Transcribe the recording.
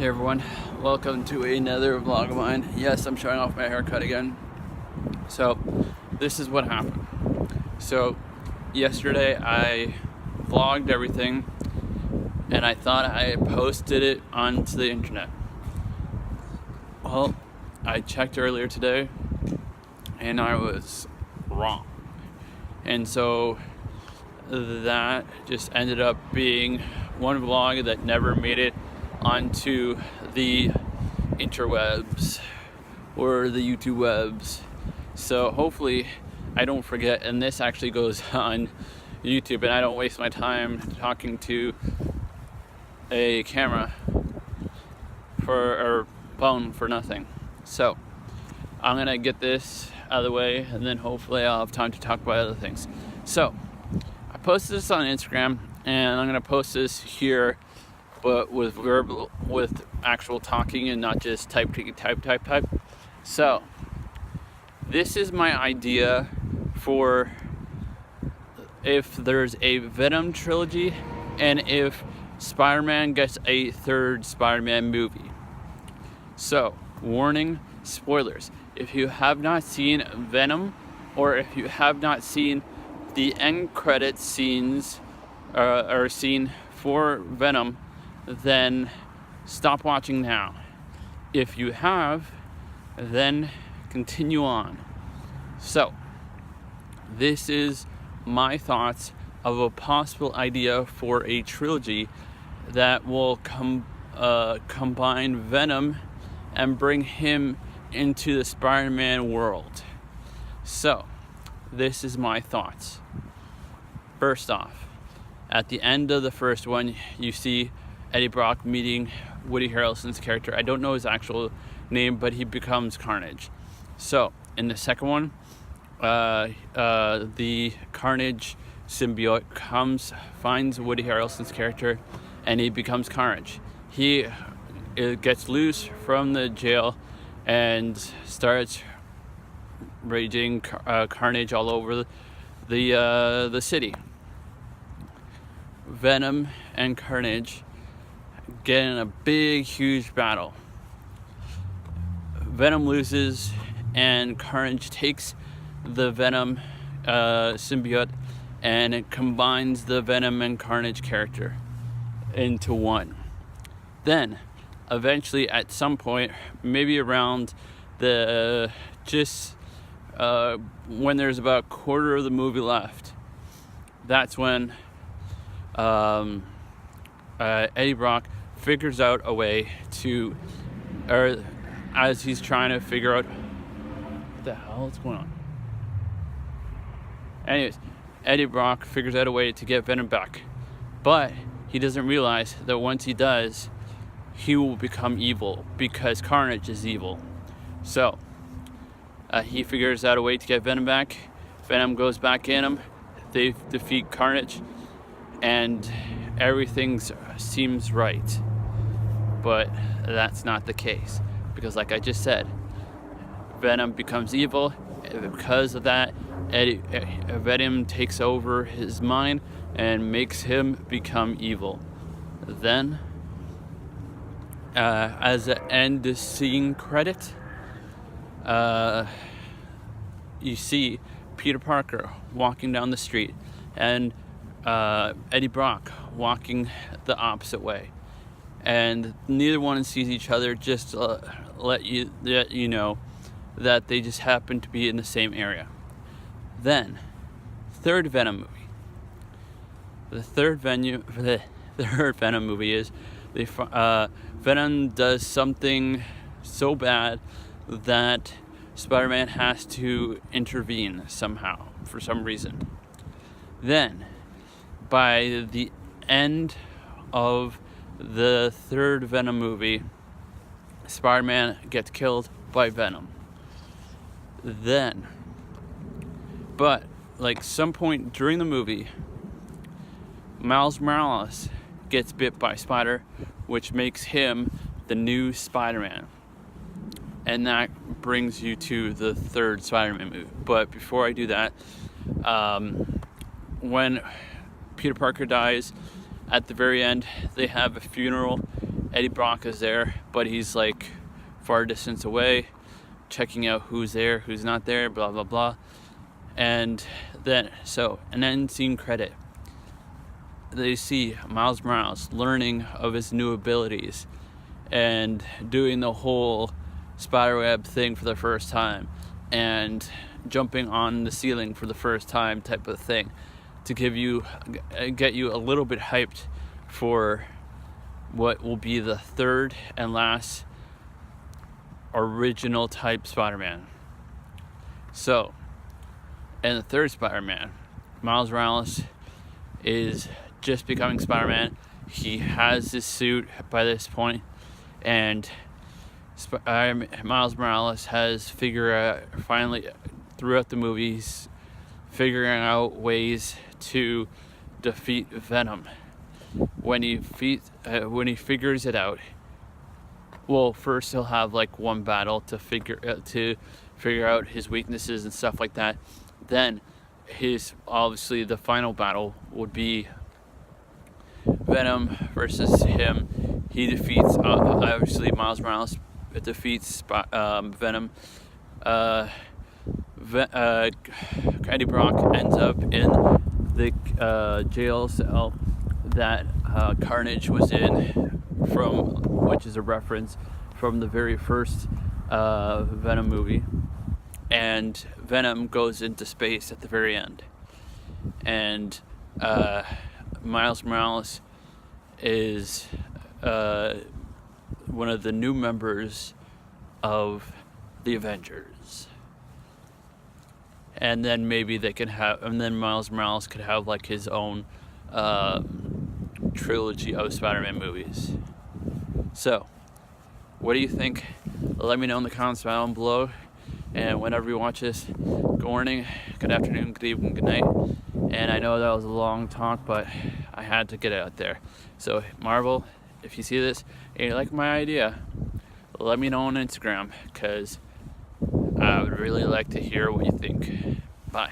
Hey everyone, welcome to another vlog of mine. Yes, I'm showing off my haircut again. So, this is what happened. So, yesterday I vlogged everything and I thought I posted it onto the internet. Well, I checked earlier today and I was wrong. And so, that just ended up being one vlog that never made it onto the interwebs or the YouTube webs. So hopefully I don't forget and this actually goes on YouTube and I don't waste my time talking to a camera or phone for nothing. So I'm gonna get this out of the way and then hopefully I'll have time to talk about other things. So I posted this on Instagram and I'm gonna post this here, but with actual talking and not just type. So this is my idea for if there's a Venom trilogy and if Spider-Man gets a third Spider-Man movie. So warning, spoilers. If you have not seen Venom or if you have not seen the end credit scenes or scene for Venom, then stop watching now. If you have, then continue on. So, this is my thoughts of a possible idea for a trilogy that will combine Venom and bring him into the Spider-Man world. So, this is my thoughts. First off, at the end of the first one, you see Eddie Brock meeting Woody Harrelson's character. I don't know his actual name, but he becomes Carnage. So, in the second one, the Carnage symbiote finds Woody Harrelson's character, and he becomes Carnage. He gets loose from the jail and starts raging carnage all over the city. Venom and Carnage get in a big, huge battle. Venom loses, and Carnage takes the Venom symbiote, and it combines the Venom and Carnage character into one. Then, eventually, at some point, maybe around when there's about a quarter of the movie left, that's when Eddie Brock figures out a way to, or as he's trying to figure out what the hell is going on. Anyways, Eddie Brock figures out a way to get Venom back, but he doesn't realize that once he does, he will become evil because Carnage is evil. So he figures out a way to get Venom back. Venom goes back in him. They defeat Carnage, and everything seems right. But that's not the case, because like I just said, Venom becomes evil. Because of that, Venom takes over his mind and makes him become evil. Then, as an end scene credit, you see Peter Parker walking down the street and Eddie Brock walking the opposite way, and neither one sees each other, just to let you know that they just happen to be in the same area. Then, third Venom movie. The third Venom movie is Venom does something so bad that Spider-Man has to intervene somehow, for some reason. Then, by the end of the third Venom movie, Spider-Man gets killed by Venom. Then, but like some point during the movie, Miles Morales gets bit by a spider, which makes him the new Spider-Man. And that brings you to the third Spider-Man movie. But before I do that, when Peter Parker dies, at the very end, they have a funeral, Eddie Brock is there, but he's like far distance away, checking out who's there, who's not there, blah blah blah. And then an end scene credit. They see Miles Morales learning of his new abilities and doing the whole spiderweb thing for the first time and jumping on the ceiling for the first time type of thing, to get you a little bit hyped for what will be the third and last original type Spider-Man. So, in the third Spider-Man, Miles Morales is just becoming Spider-Man. He has his suit by this point, and Miles Morales has figured out, finally, throughout the movies, figuring out ways to defeat Venom. When he figures it out, well, first he'll have like one battle to figure out his weaknesses and stuff like that. Then obviously the final battle would be Venom versus him. He defeats obviously Miles Morales defeats Venom. Eddie Brock ends up in the jail cell that Carnage was in, which is a reference from the very first Venom movie. And Venom goes into space at the very end. And Miles Morales is one of the new members of the Avengers. And then maybe Miles Morales could have like his own trilogy of Spider-Man movies. So, what do you think? Let me know in the comments down below. And whenever you watch this, good morning, good afternoon, good evening, good night. And I know that was a long talk, but I had to get it out there. So, Marvel, if you see this and you like my idea, let me know on Instagram, because I would really like to hear what you think. Bye.